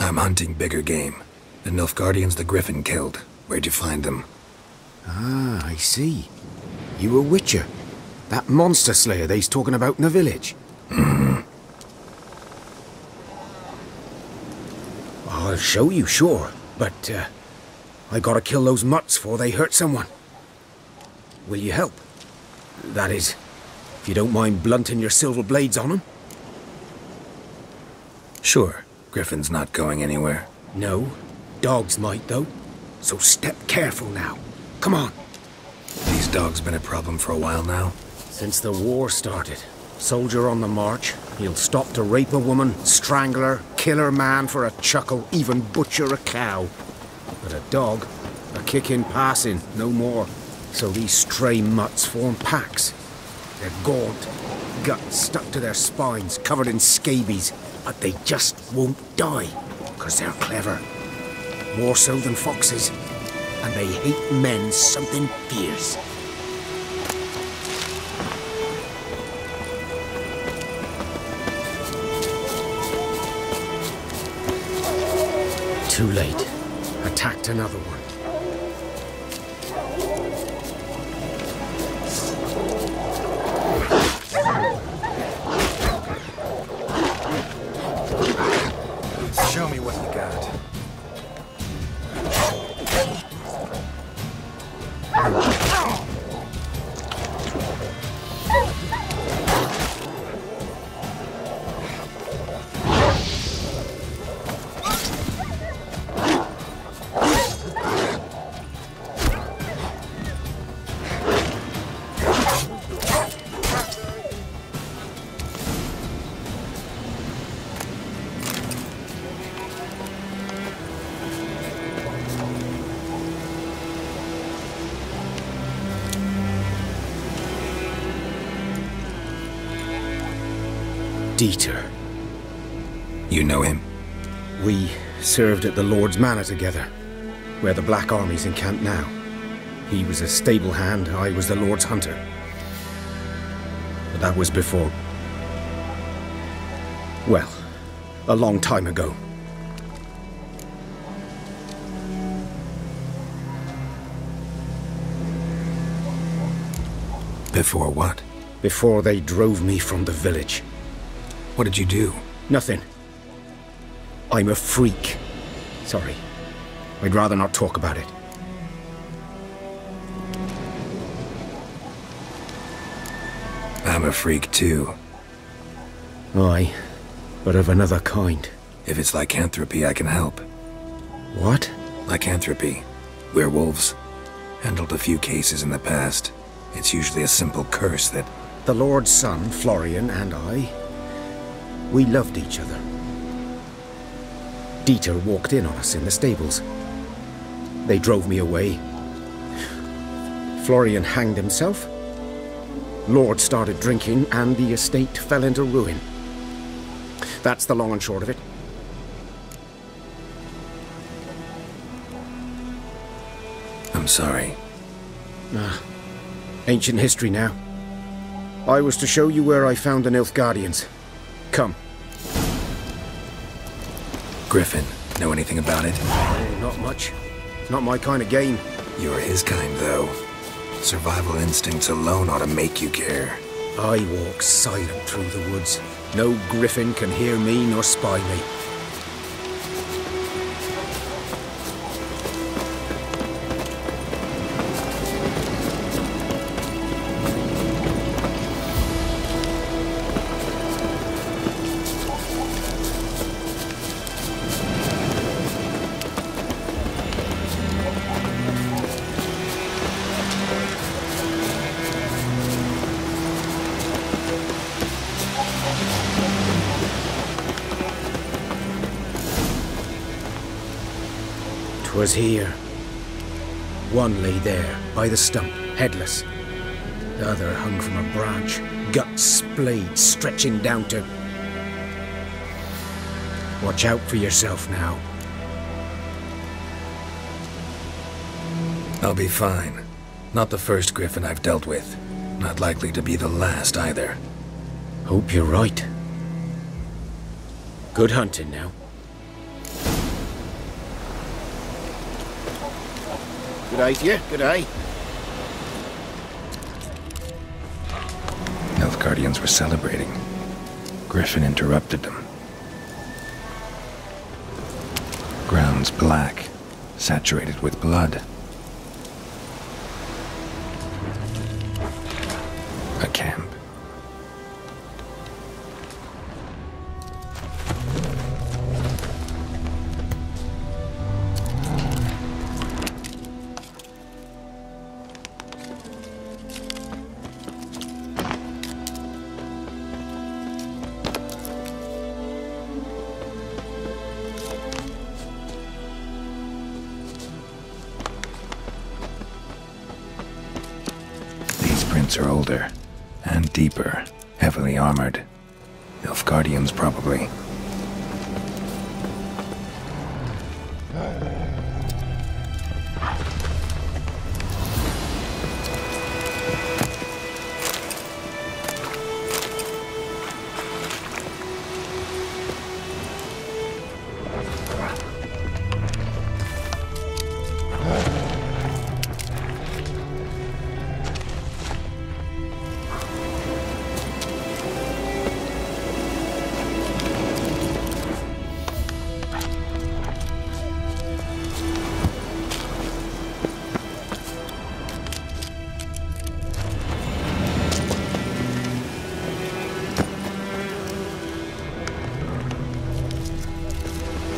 I'm hunting bigger game. The Nilfgaardians the Griffin killed. Where'd you find them? Ah, I see. You a witcher. That monster slayer they's talking about in the village. I'll show you, sure. But, I gotta kill those mutts before they hurt someone. Will you help? That is, if you don't mind blunting your silver blades on them. Sure. Griffin's not going anywhere. No. Dogs might, though. So step careful now. Come on. These dogs been a problem for a while now? Since the war started. Soldier on the march. He'll stop to rape a woman, strangle her, kill her man for a chuckle, even butcher a cow. But a dog, a kick in passing, no more. So these stray mutts form packs. They're gaunt, guts stuck to their spines, covered in scabies. But they just won't die, because they're clever. More so than foxes. And they hate men something fierce. Too late. Attacked another one. Show me what you got. Dieter. You know him? We served at the Lord's Manor together, where the Black Army's encamped now. He was a stable hand, I was the Lord's hunter. But that was before... well, a long time ago. Before what? Before they drove me from the village. What did you do? Nothing. I'm a freak. Sorry. I'd rather not talk about it. I'm a freak too. Aye, but of another kind. If it's lycanthropy, I can help. What? Lycanthropy. Werewolves. Handled a few cases in the past. It's usually a simple curse that... The Lord's son, Florian, and I... we loved each other. Dieter walked in on us in the stables. They drove me away. Florian hanged himself. Lord started drinking, and the estate fell into ruin. That's the long and short of it. I'm sorry. Ancient history now. I was to show you where I found the Nilfgaardians. Come. Griffin, know anything about it? Not much. Not my kind of game. You're his kind, though. Survival instincts alone ought to make you care. I walk silent through the woods. No griffin can hear me nor spy me. Was here. One lay there, by the stump, headless. The other hung from a branch, guts splayed, stretching down to... Watch out for yourself now. I'll be fine. Not the first griffin I've dealt with. Not likely to be the last, either. Hope you're right. Good hunting now. Good eye to you, good eye. Nilfgaardians were celebrating. Griffin interrupted them. Grounds black, saturated with blood. A camp. Are older and deeper, heavily armored. Nilfgaardians, probably.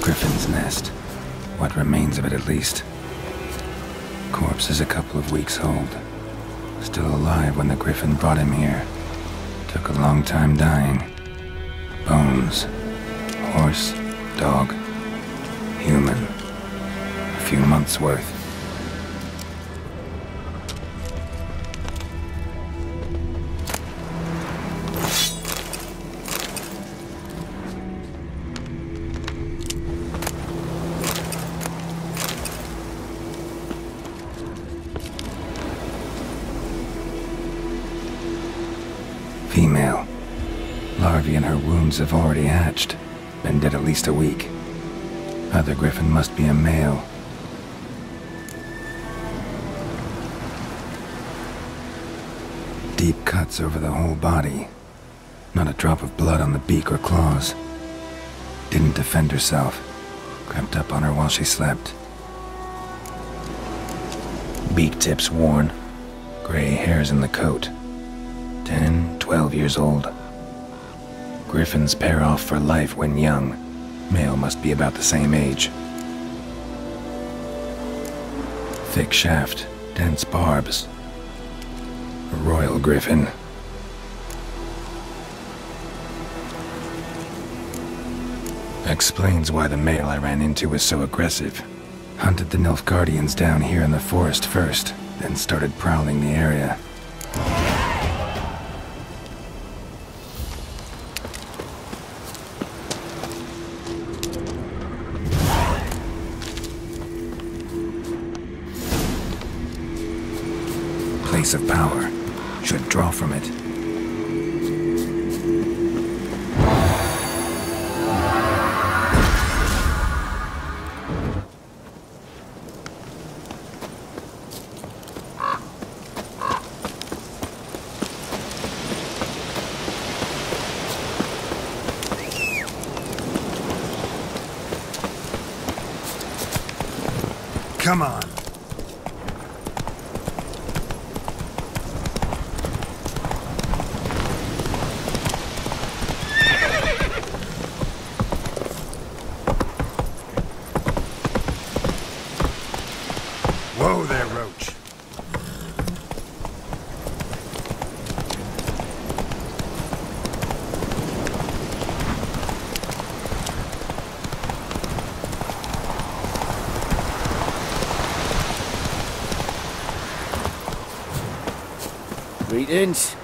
Griffin's nest. What remains of it, at least. Corpse is a couple of weeks old. Still alive when the Griffin brought him here. Took a long time dying. Bones. Horse. Dog. Human. A few months' worth. Female. Larvae in her wounds have already hatched. Been dead at least a week. Other Griffin must be a male. Deep cuts over the whole body. Not a drop of blood on the beak or claws. Didn't defend herself. Crept up on her while she slept. Beak tips worn. Gray hairs in the coat. 10, 12 years old. Griffins pair off for life when young. Male must be about the same age. Thick shaft, dense barbs. A royal griffin. Explains why the male I ran into was so aggressive. Hunted the Nilfgaardians down here in the forest first, then started prowling the area. Place of power. Should draw from it. Come on. Whoa there, Roach. Greetings.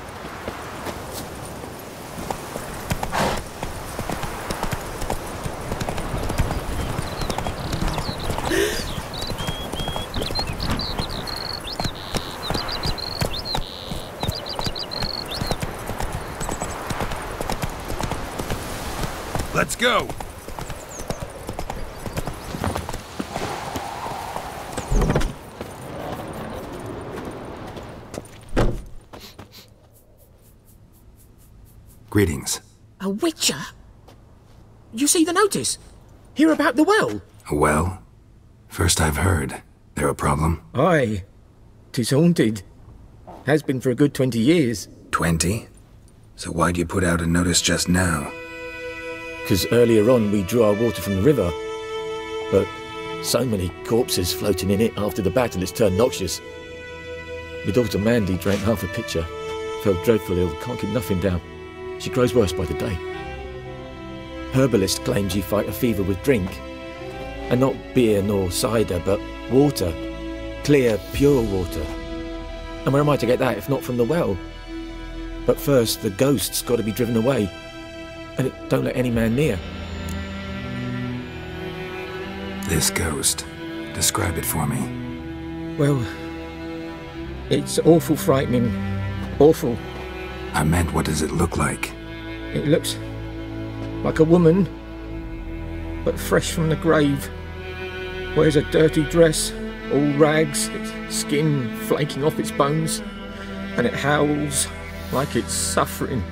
Let's go. Greetings. A witcher? You see the notice? Hear about the well? A well? First I've heard. There a problem? Aye. 'Tis haunted. Has been for a good 20 years. 20? So why'd you put out a notice just now? 'Cause earlier on we drew our water from the river. But so many corpses floating in it after the battle it's turned noxious. My daughter Mandy drank half a pitcher. Fell dreadful ill, can't keep nothing down. She grows worse by the day. Herbalist claims you fight a fever with drink. And not beer nor cider, but water. Clear, pure water. And where am I to get that if not from the well? But first, the ghost's got to be driven away. And it don't let any man near. This ghost. Describe it for me. Well, it's awful frightening. Awful. I meant, what does it look like? It looks like a woman, but fresh from the grave. Wears a dirty dress, all rags, its skin flaking off its bones, and it howls like it's suffering.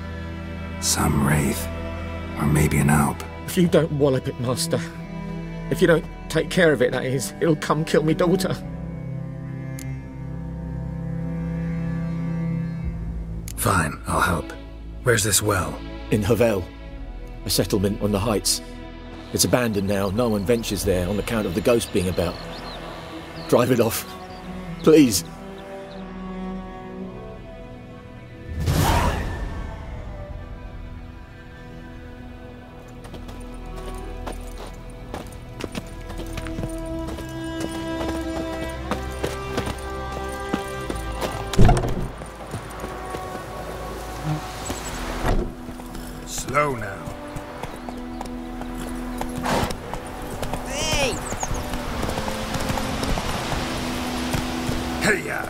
Some wraith. Or maybe an alp. If you don't wallop it, Master, if you don't take care of it, that is, it'll come kill me daughter. Fine, I'll help. Where's this well? In Havel, a settlement on the heights. It's abandoned now, no one ventures there on account of the ghost being about. Drive it off, please. Slow now. Hey! Hey-ya!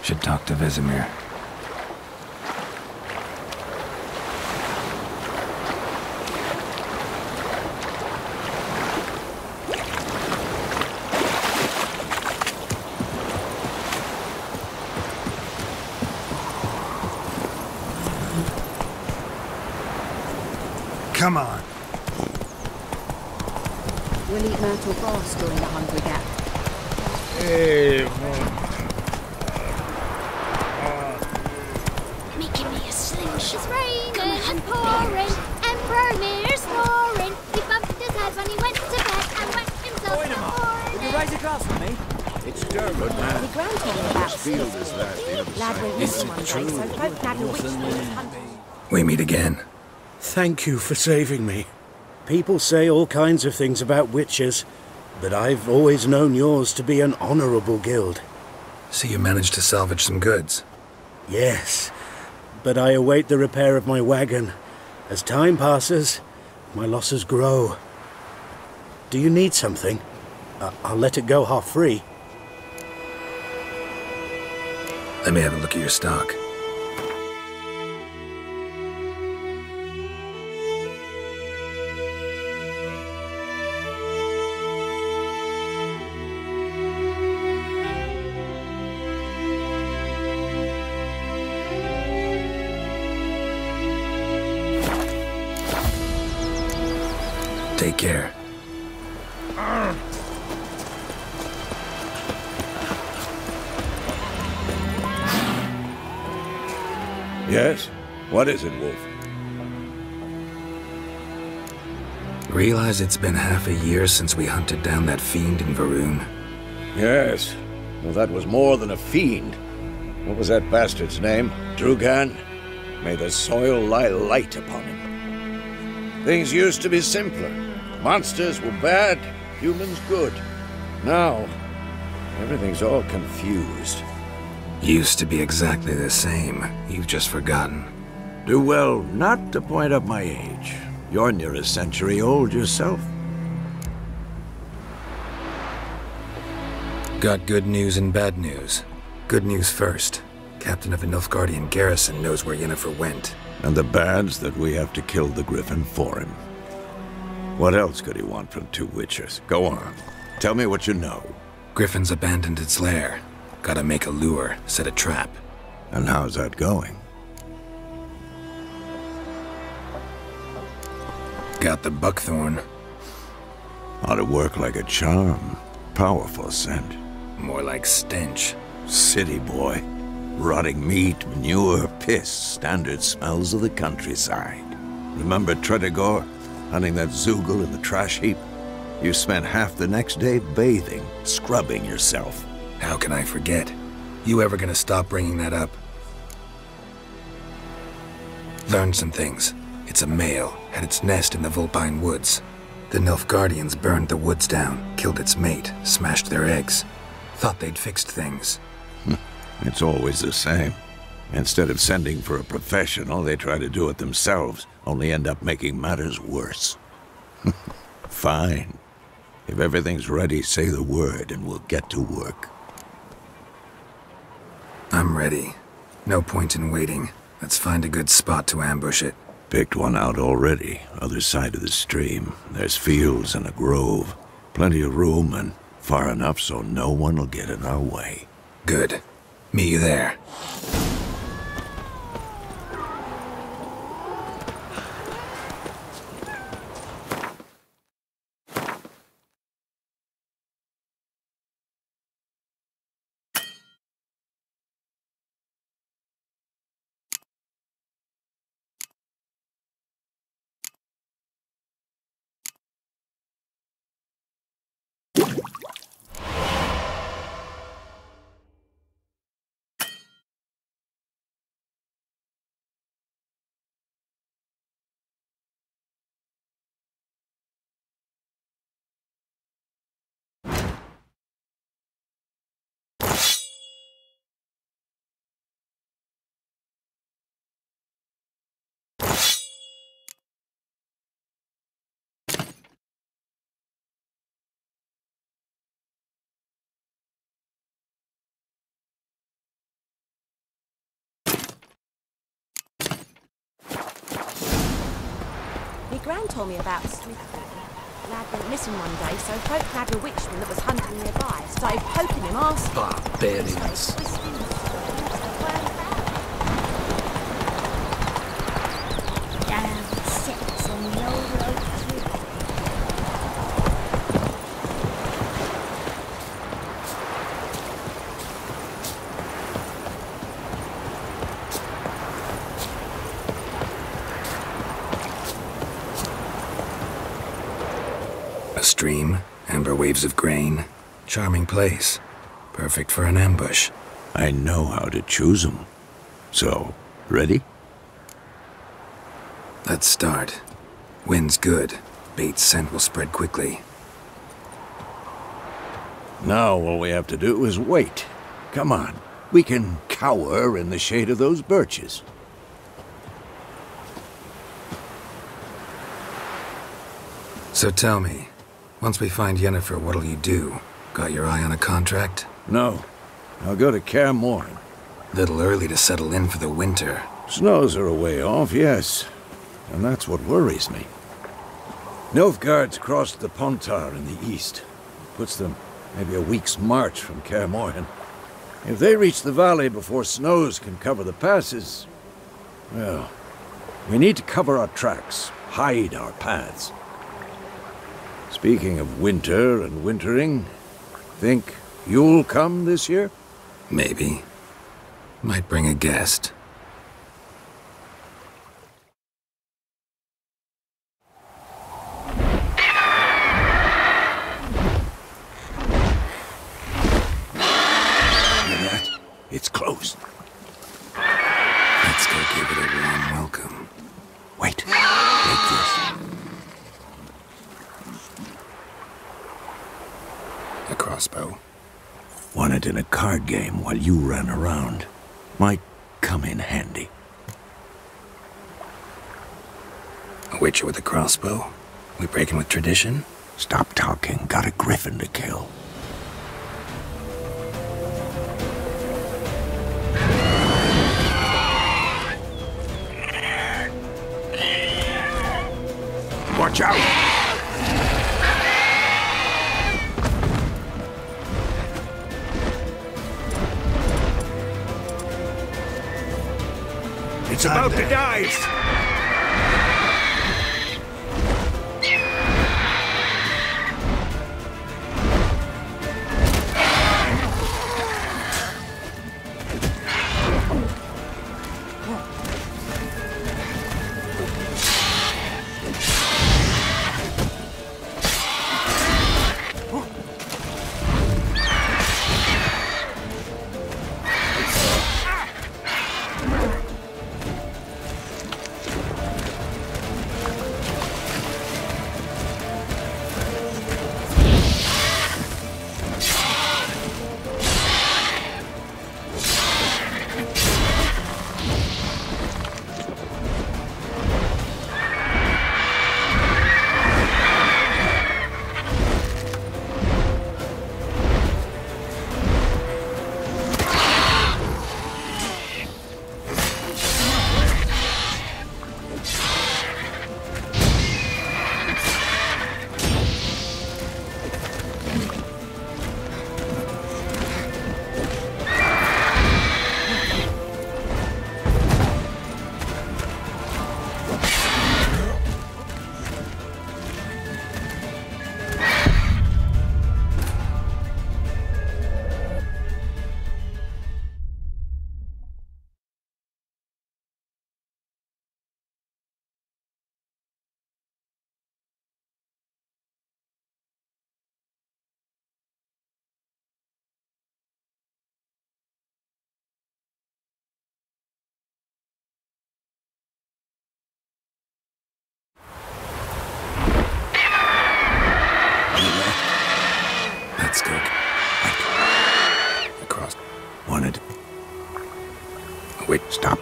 Should talk to Vesemir. Come on. We'll eat myrtle grass during the hungry gap. Making me a sling. It's raining and pouring, and Bromir's snoring. He bumped his head when he went to bed and wet himself in the morning. Will you raise a glass for me? It's Dermot, man. The grandfather about Field is that the other Lad side. went missing one day, so folk had a witch that was hunting. We meet again. Thank you for saving me. People say all kinds of things about witches, but I've always known yours to be an honourable guild. So you managed to salvage some goods. Yes, but I await the repair of my wagon. As time passes, my losses grow. Do you need something? I'll let it go half free. Let me have a look at your stock. Take care. Yes? What is it, Wolf? Realize it's been half a year since we hunted down that fiend in Varun? Yes. Well, that was more than a fiend. What was that bastard's name? Drugan? May the soil lie light upon him. Things used to be simpler. Monsters were bad, humans good. Now, everything's all confused. Used to be exactly the same. You've just forgotten. Do well not to point up my age. You're near a century old yourself. Got good news and bad news. Good news first. Captain of the Nilfgaardian garrison knows where Yennefer went. And the bad's that we have to kill the Griffin for him. What else could he want from two witchers? Go on. Tell me what you know. Griffin's abandoned its lair. Gotta make a lure, set a trap. And how's that going? Got the buckthorn. Ought to work like a charm. Powerful scent. More like stench. City boy. Rotting meat, manure, piss. Standard smells of the countryside. Remember Tredegor? Hunting that Zoogle in the trash heap? You spent half the next day bathing, scrubbing yourself. How can I forget? You ever gonna stop bringing that up? Learned some things. It's a male, had its nest in the Vulpine Woods. The Nilfgaardians burned the woods down, killed its mate, smashed their eggs. Thought they'd fixed things. It's always the same. Instead of sending for a professional, they try to do it themselves, only end up making matters worse. Fine. If everything's ready, say the word and we'll get to work. I'm ready. No point in waiting. Let's find a good spot to ambush it. Picked one out already, other side of the stream. There's fields and a grove. Plenty of room and far enough so no one will get in our way. Good. Meet you there. Gran told me about lad went missing one day, so folk grabbed a witchman that was hunting nearby. Started poking him, asking. Barbarians. Sits on the old oak tree. A stream, amber waves of grain. Charming place. Perfect for an ambush. I know how to choose them. So, ready? Let's start. Wind's good. Bait's scent will spread quickly. Now all we have to do is wait. Come on. We can cower in the shade of those birches. So tell me, once we find Yennefer, what'll you do? Got your eye on a contract? No. I'll go to Kaer Morhen. Little early to settle in for the winter. Snows are a way off, yes. And that's what worries me. Nilfgaard's crossed the Pontar in the east. Puts them maybe a week's march from Kaer Morhen. If they reach the valley before snows can cover the passes, well, we need to cover our tracks, hide our paths. Speaking of winter and wintering, think you'll come this year? Maybe. Might bring a guest. It's close. Let's go give it a warm welcome. Wait. Take this. crossbow. Won it in a card game while you ran around. Might come in handy. A witcher with a crossbow? We breaking with tradition? Stop talking. Got a griffin to kill. Watch out! It's about to dive! Let's go. Across. Wanted. Wait, stop.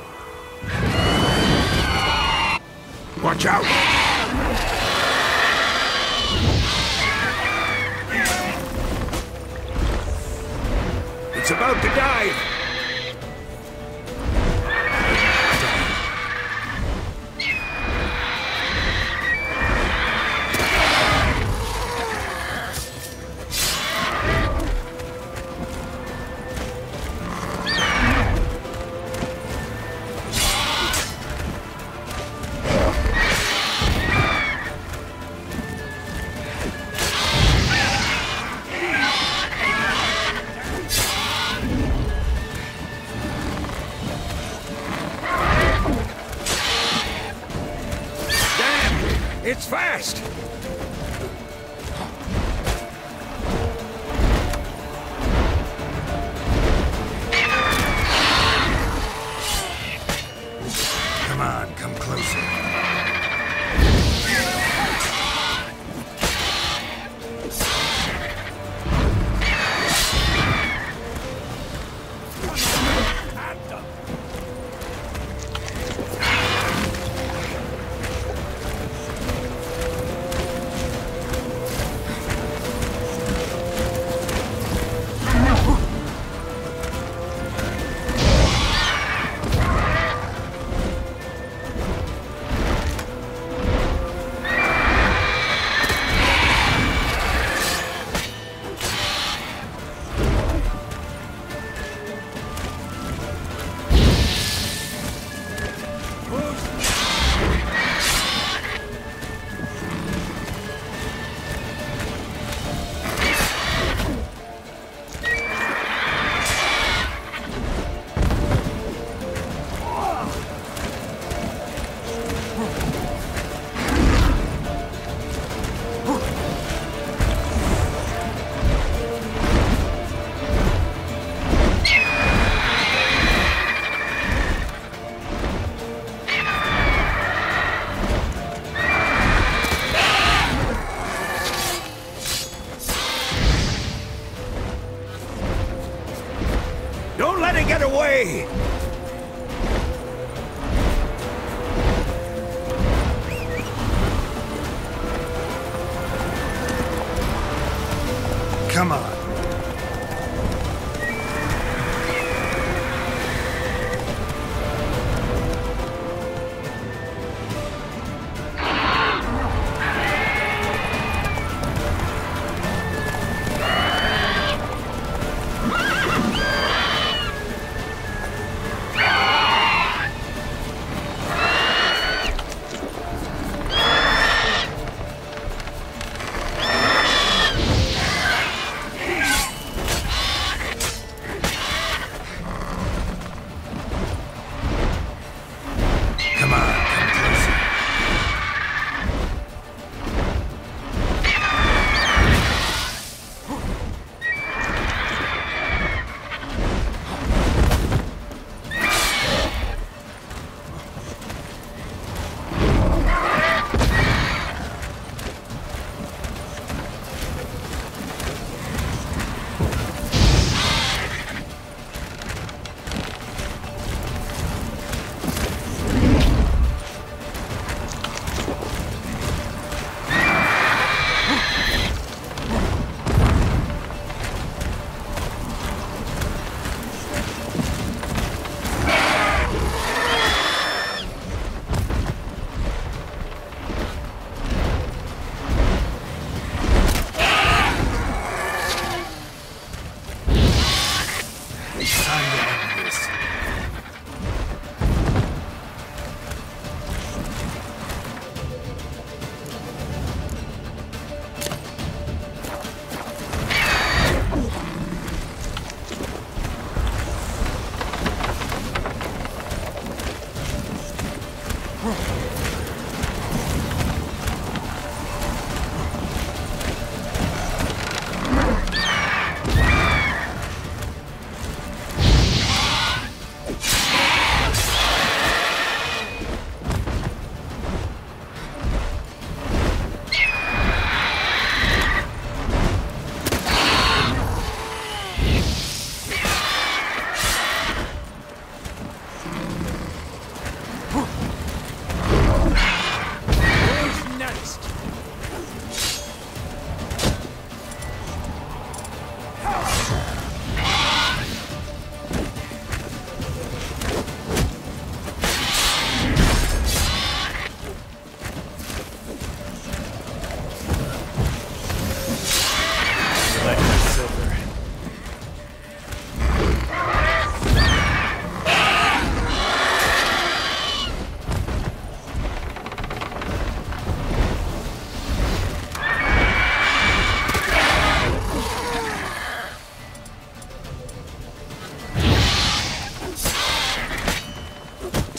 Watch out! It's about to dive! It's fast! Come on, come closer. way! Come on.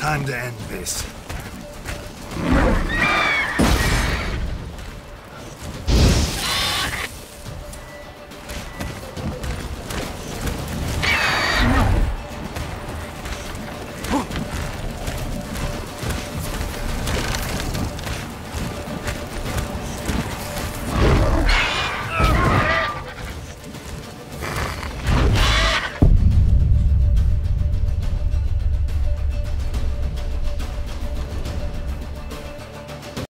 Time to end this.